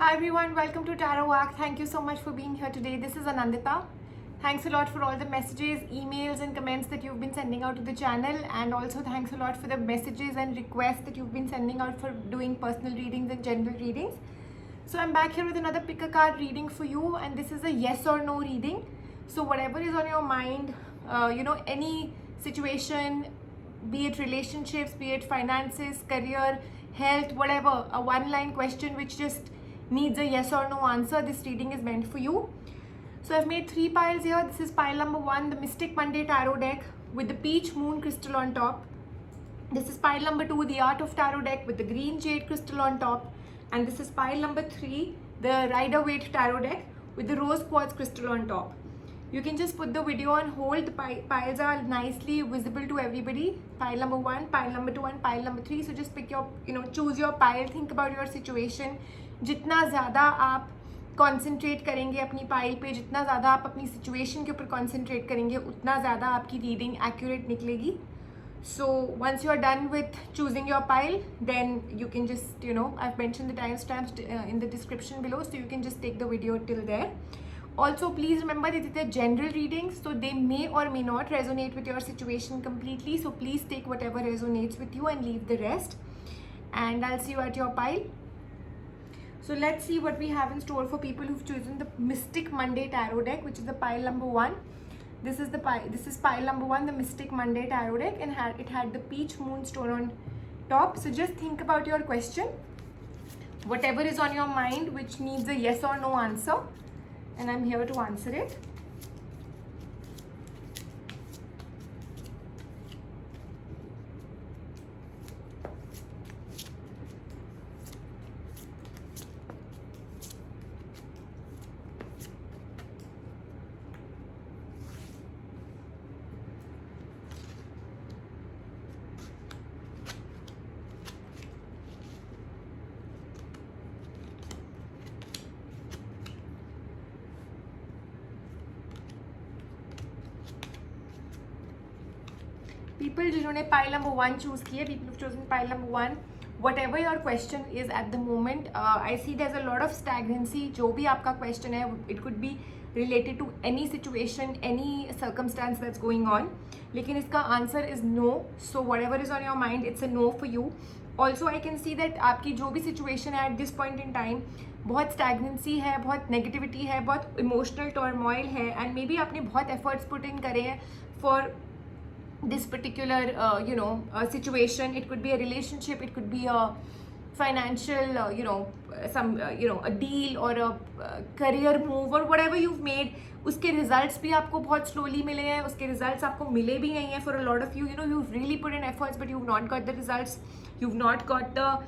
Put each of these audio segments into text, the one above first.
Hi everyone, welcome to Tarot Arc. Thank you so much for being here today. This is Anandita. Thanks a lot for all the messages, emails and comments that you've been sending out to the channel, and also thanks a lot for the messages and requests that you've been sending out for doing personal readings and general readings. So I'm back here with another pick a card reading for you, and this is a yes or no reading. So whatever is on your mind, any situation, be it relationships, be it finances, career, health, whatever, a one-line question which just needs a yes or no answer, this reading is meant for you. So I've made 3 piles here. This is pile number 1, the Mystic Monday Tarot deck with the peach moon crystal on top. This is pile number 2, the Art of Tarot deck with the green jade crystal on top. And this is pile number 3, the Rider Waite Tarot deck with the rose quartz crystal on top. You can just put the video on hold. The piles are nicely visible to everybody. Pile number 1, pile number 2 and pile number 3. So just pick your, choose your pile. Think about your situation. जितना ज़्यादा आप concentrate करेंगे अपनी pile पे, जितना ज़्यादा आप अपनी सिचुएशन के ऊपर कॉन्सेंट्रेट करेंगे, उतना ज़्यादा आपकी रीडिंग एक्यूरेट निकलेगी. So once you are done with choosing your pile, then you can just, I've mentioned the timestamps in the description below, so you can just take the video till there. Also, please remember that they're general readings, so they may or may not resonate with your situation completely. So please take whatever resonates with you and leave the rest. And I'll see you at your pile. So let's see what we have in store for people who've chosen the Mystic Monday Tarot deck, which is the pile number 1. This is pile number 1, the Mystic Monday Tarot deck, and it had the peach moonstone on top. So just think about your question, whatever is on your mind which needs a yes or no answer, and I'm here to answer it. People जिन्होंने pile number 1 choose किए, people who've chosen pile number 1, whatever your question is at the moment, I see there's a lot of stagnancy. जो भी आपका question है, it could be related to any situation, any circumstance that's going on. लेकिन इसका answer is no. So whatever is on your mind, it's a no for you. Also, I can see that आपकी जो भी situation है at this point in time, बहुत stagnancy है, बहुत negativity है, बहुत emotional turmoil है, and maybe आपने बहुत efforts put in करे हैं for this particular situation. It could be a relationship, it could be a financial a deal or a career move or whatever you've made. उसके results भी आपको बहुत slowly मिले हैं, उसके results आपको मिले भी नहीं हैं. For a lot of you, you've really put in efforts but you've not got the results, you've not got the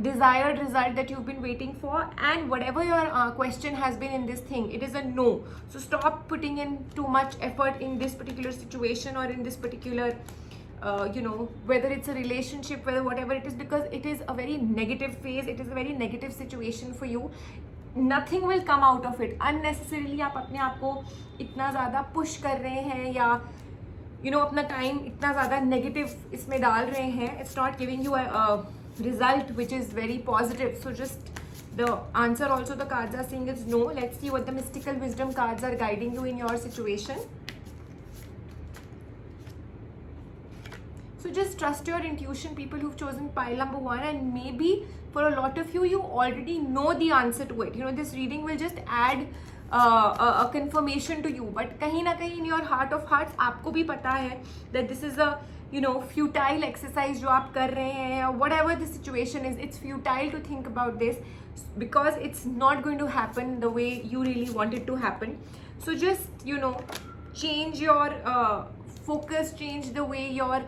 desired result that you've been waiting for. And whatever your question has been in this thing, it is a no. So stop putting in too much effort in this particular situation or in this particular whether it's a relationship, whether whatever it is, because it is a very negative phase, it is a very negative situation for you. Nothing will come out of it. Unnecessarily आप अपने आप को इतना ज़्यादा push कर रहे हैं या अपना time इतना ज़्यादा negative इसमें डाल रहे हैं. It's not giving you a result which is very positive. So just the answer also the cards are saying is no. Let's see what the mystical wisdom cards are guiding you in your situation. So just trust your intuition, people who've chosen pile number 1, and maybe for a lot of you, you already know the answer to it. This reading will just add a confirmation to you, but kahin na kahin in your heart of hearts आपको भी पता है that this is a futile exercise जो आप कर रहे हैं. Whatever the situation is, it's futile to think about this because it's not going to happen the way you really want it to happen. So just change your focus, change the way your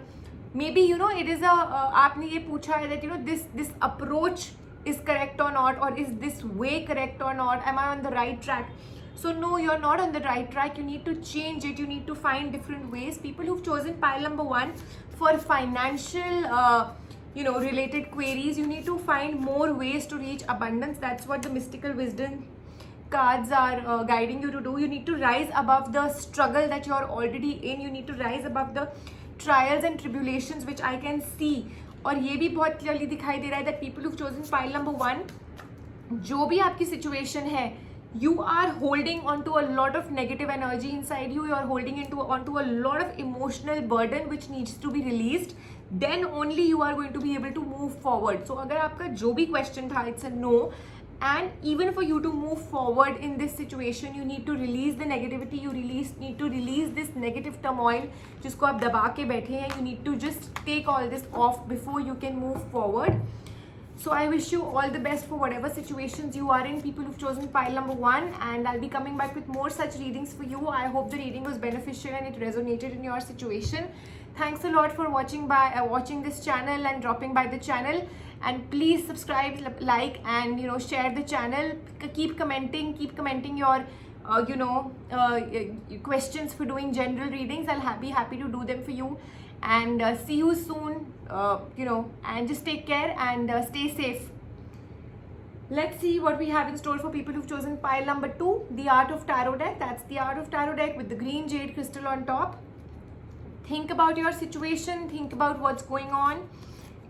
maybe it is a आपने ये पूछा है that this approach is correct or not, or is this way correct or not, am I on the right track? So no, you're not on the right track. You need to change it. You need to find different ways. People who've chosen pile number 1 for financial related queries, you need to find more ways to reach abundance. That's what the mystical wisdom cards are guiding you to do. You need to rise above the struggle that you're already in. You need to rise above the trials and tribulations which I can see. और ये भी बहुत clearly दिखाई दे रहा है that people who've chosen pile number 1, जो भी आपकी सिचुएशन है, you are holding onto a lot of negative energy inside you, you are holding onto a lot of emotional burden which needs to be released, then only you are going to be able to move forward. So अगर आपका जो भी question था, it's a no, and even for you to move forward in this situation, you need to release the negativity, need to release this negative turmoil जिसको आप दबा के बैठे हैं. You need to just take all this off before you can move forward. So I wish you all the best for whatever situations you are in, people who've chosen pile number 1, and I'll be coming back with more such readings for you. I hope the reading was beneficial and it resonated in your situation. Thanks a lot for watching this channel and dropping by the channel, and please subscribe, like, and share the channel. Keep commenting your questions for doing general readings. I'll be happy to do them for you. And see you soon, and just take care and stay safe. Let's see what we have in store for people who've chosen pile number 2, the Art of Tarot deck. That's the Art of Tarot deck with the green jade crystal on top. Think about your situation, think about what's going on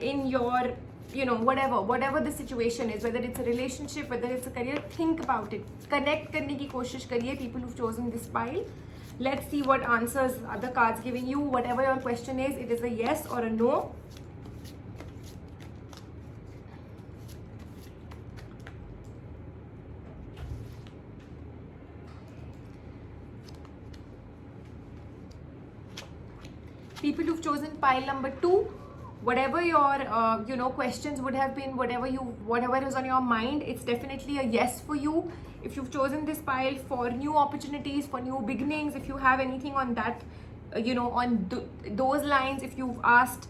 in your, whatever the situation is, whether it's a relationship, whether it's a career, think about it. Connect करने की कोशिश करिए, people who've chosen this pile. Let's see what answers are the cards giving you. Whatever your question is, it is a yes or a no. People who've chosen pile number 2, whatever your questions would have been, whatever is on your mind, it's definitely a yes for you. If you've chosen this pile for new opportunities, for new beginnings, if you have anything on that, those lines, if you've asked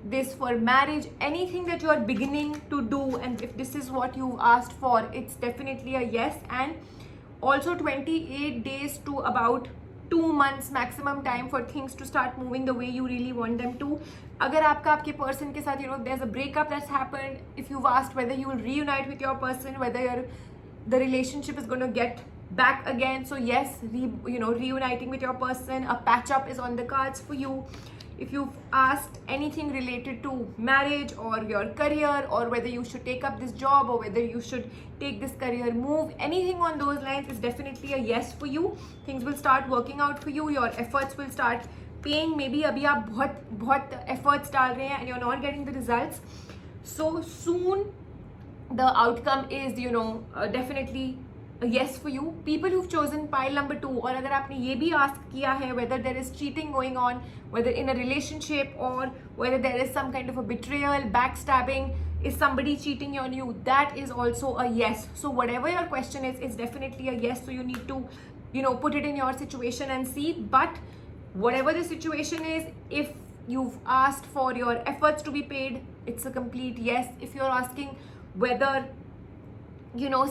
this for marriage, anything that you are beginning to do, and if this is what you've asked for, it's definitely a yes. And also 28 days to about 2 months maximum time for things to start moving the way you really want them to. अगर आपके person के साथ there's a breakup that's happened, if you've asked whether you will reunite with your person, whether the relationship is going to get back again, so yes, reuniting with your person, a patch up is on the cards for you. If you've asked anything related to marriage or your career, or whether you should take up this job or whether you should take this career move, anything on those lines is definitely a yes for you. Things will start working out for you, your efforts will start paying. Maybe अभी आप बहुत efforts डाल रहे हैं and you're not getting the results, so soon the outcome is definitely a yes for you. People who've chosen pile number 2, और अगर आपने ये भी ask किया है whether there is cheating going on, whether in a relationship, or whether there is some kind of a betrayal, backstabbing, is somebody cheating on you, that is also a yes. So whatever your question is, it's definitely a yes. So you need to put it in your situation and see. But whatever the situation is, if you've asked for your efforts to be paid, it's a complete yes. If you're asking whether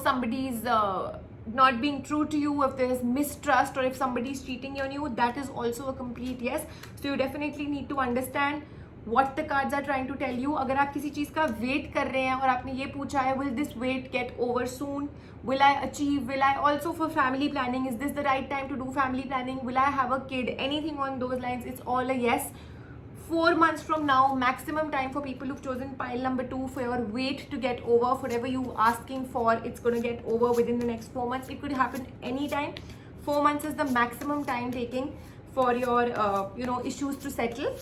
somebody's not being true to you, if there is mistrust, or if somebody's cheating on you, that is also a complete yes. So you definitely need to understand what the cards are trying to tell you. अगर आप किसी चीज़ का wait कर रहे हैं और आपने ये पूछा है, will this wait get over soon, will I achieve, will I also for family planning, is this the right time to do family planning, will I have a kid, anything on those lines, it's all a yes. 4 months from now, maximum time for people who've chosen pile number 2 for your wait to get over. Whatever you're asking for, it's going to get over within the next 4 months. It could happen anytime. 4 months is the maximum time taking for your issues to settle.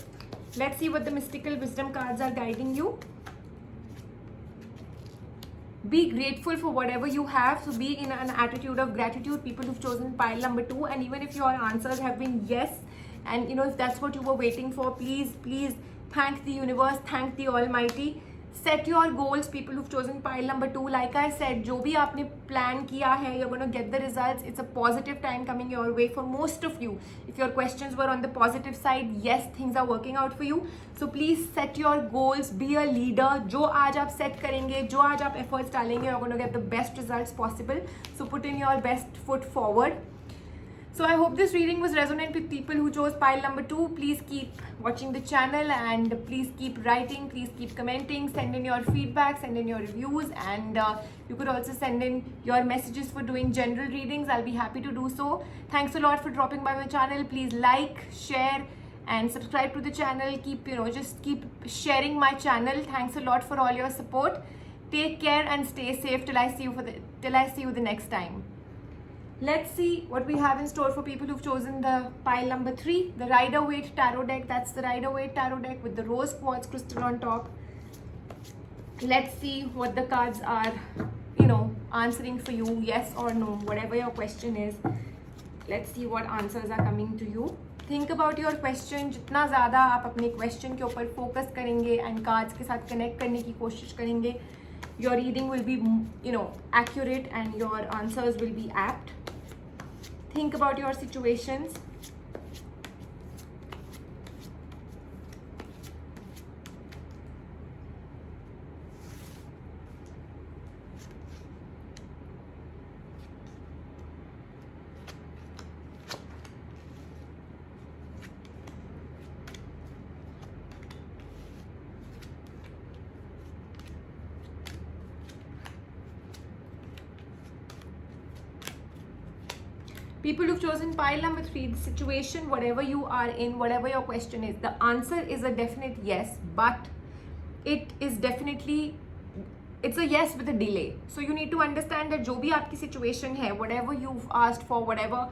Let's see what the mystical wisdom cards are guiding you. Be grateful for whatever you have. So be in an attitude of gratitude, people who've chosen pile number 2. And even if your answers have been yes, and if that's what you were waiting for, please thank the universe, thank the Almighty. Set your goals, people who've chosen pile number 2. Like I said, जो भी आपने plan किया है, you're going to get the results. It's a positive time coming your way for most of you. If your questions were on the positive side, yes, things are working out for you. So please set your goals, be a leader. जो आज आप set करेंगे, जो आज आप efforts डालेंगे, you're going to get the best results possible. So put in your best foot forward. So I hope this reading was resonant with people who chose pile number 2. Please keep watching the channel, and please keep writing, please keep commenting, send in your feedback, send in your reviews, and you could also send in your messages for doing general readings. I'll be happy to do so. Thanks a lot for dropping by my channel. Please like, share, and subscribe to the channel. Keep just keep sharing my channel. Thanks a lot for all your support. Take care and stay safe till I see you the next time. Let's see what we have in store for people who've chosen the pile number 3, the Rider-Waite Tarot deck. That's the Rider-Waite Tarot deck with the rose quartz crystal on top. Let's see what the cards are, answering for you, yes or no, whatever your question is. Let's see what answers are coming to you. Think about your question. जितना ज़्यादा आप अपने question के ऊपर focus करेंगे and cards के साथ connect करने की कोशिश करेंगे, your reading will be, accurate and your answers will be apt. Think about your situations. People who've chosen pile number 3, the situation, whatever you are in, whatever your question is, the answer is a definite yes, but it is definitely, it's a yes with a delay. So you need to understand that जो भी आपकी situation है, whatever you've asked for, whatever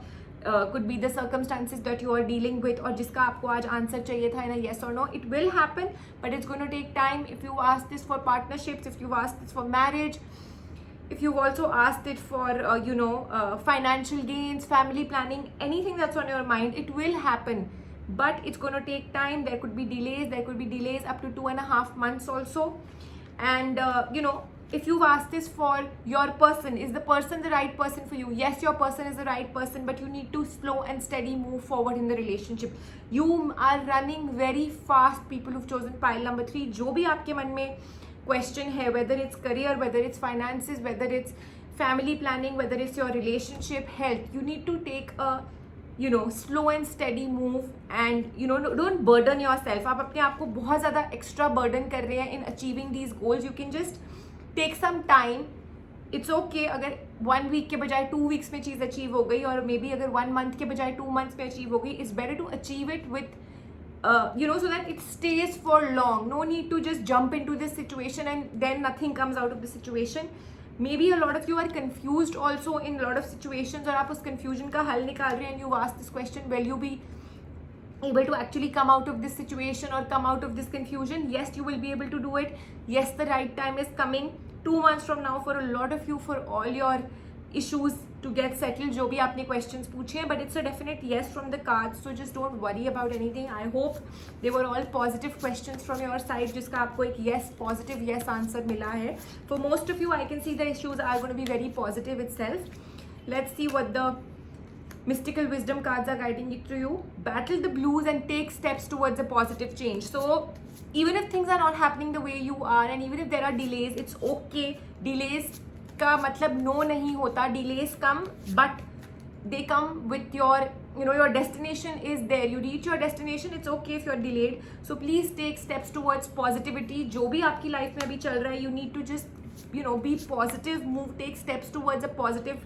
could be the circumstances that you are dealing with, और जिसका आपको आज answer चाहिए था in a yes or no, it will happen, but it's going to take time. If you ask this for partnerships, if you've asked this for marriage, if you've also asked it for, financial gains, family planning, anything that's on your mind, it will happen. But it's going to take time. There could be delays. There could be delays up to 2.5 months also. And, if you've asked this for your person, is the person the right person for you? Yes, your person is the right person, but you need to slow and steady move forward in the relationship. You are running very fast, people who've chosen pile number 3. जो भी आपके मन में question है, whether it's career, whether it's finances, whether it's family planning, whether it's your relationship, health, you need to take a slow and steady move and don't burden yourself. आप अपने आप को बहुत ज़्यादा extra burden कर रहे हैं in achieving these goals. You can just take some time. It's okay अगर 1 week के बजाय 2 weeks में चीज़ achieve हो गई, और maybe अगर 1 month के बजाय 2 months में achieve हो गई. It's better to achieve it with so that it stays for long. No need to just jump into this situation and then nothing comes out of the situation. Maybe a lot of you are confused also in a lot of situations, और आप उस confusion का हल निकाल रहे हैं, and you've asked this question, will you be able to actually come out of this situation or come out of this confusion? Yes, you will be able to do it. Yes, the right time is coming 2 months from now for a lot of you, for all your issues to get settled, जो भी आपने questions पूछे हैं, but it's a definite yes from the cards, so just don't worry about anything. I hope they were all positive questions from your side, जिसका आपको एक yes, positive yes answer मिला है. For most of you, I can see the issues are going to be very positive itself. Let's see what the mystical wisdom cards are guiding it to you. Battle the blues and take steps towards a positive change. So even if things are not happening the way you are, and even if there are delays, it's okay. Delays का मतलब no नहीं होता. Delays come, but they come with your, your destination is there. You reach your destination. It's okay if you're delayed. So please take steps towards positivity. जो भी आपकी life में अभी चल रहा है, you need to just, be positive. Move, take steps towards a positive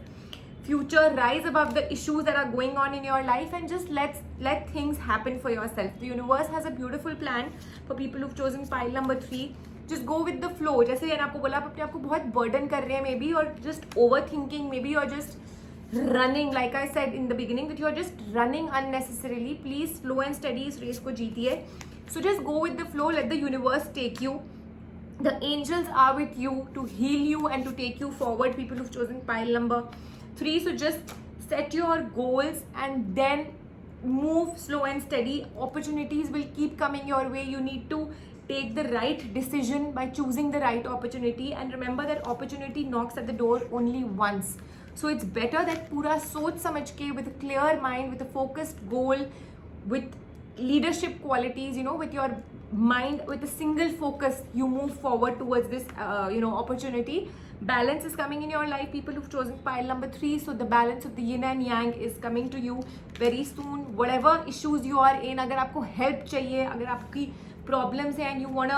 future. Rise above the issues that are going on in your life, and just let things happen for yourself. The universe has a beautiful plan for people who've chosen pile number 3. Just go with the flow. जैसे मैंने आपको बोला, आप अपने आप को बहुत burden कर रहे हैं maybe, or just overthinking, maybe you're just running, like I said in the beginning, that you're just running unnecessarily. Please slow and steady इस race को जीतिए. So just go with the flow. Let the universe take you. The angels are with you to heal you and to take you forward. People who've chosen pile number 3. So just set your goals and then move slow and steady. Opportunities will keep coming your way. You need to take the right decision by choosing the right opportunity, and remember that opportunity knocks at the door only once. So it's better that पूरा सोच समझ के, with a clear mind, with a focused goal, with leadership qualities, with your mind, with a single focus, you move forward towards this opportunity. Balance is coming in your life, people who've chosen pile number 3. So the balance of the yin and yang is coming to you very soon. Whatever issues you are in, अगर आपको help चाहिए, अगर आपकी problems हैं and you wanna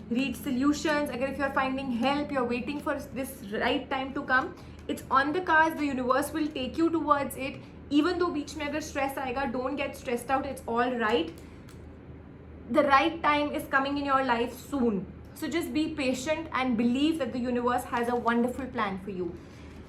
reach solutions, अगर if you're finding help, you're waiting for this right time to come, it's on the cards. The universe will take you towards it. Even though बीच में अगर stress आएगा, don't get stressed out. It's all right. The right time is coming in your life soon. So just be patient and believe that the universe has a wonderful plan for you.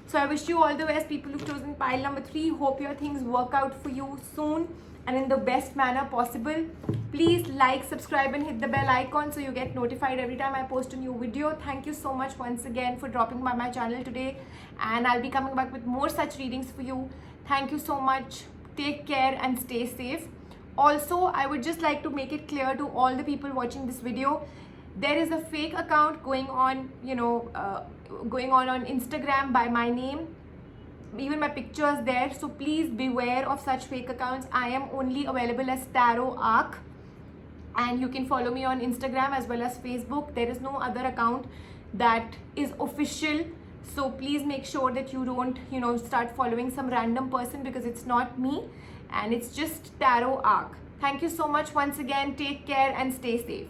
So I wish you all the best, people who've chosen pile number 3. Hope your things work out for you soon and in the best manner possible. Please like, subscribe and hit the bell icon so you get notified every time I post a new video. Thank you so much once again for dropping by my channel today, and I'll be coming back with more such readings for you. Thank you so much. Take care and stay safe. Also, I would just like to make it clear to all the people watching this video, there is a fake account going on, on Instagram by my name. Even my pictures there, so please beware of such fake accounts. I am only available as Tarot Arc, and you can follow me on Instagram as well as Facebook. There is no other account that is official, so please make sure that you don't start following some random person, because it's not me and it's just Tarot Arc. Thank you so much once again. Take care and stay safe.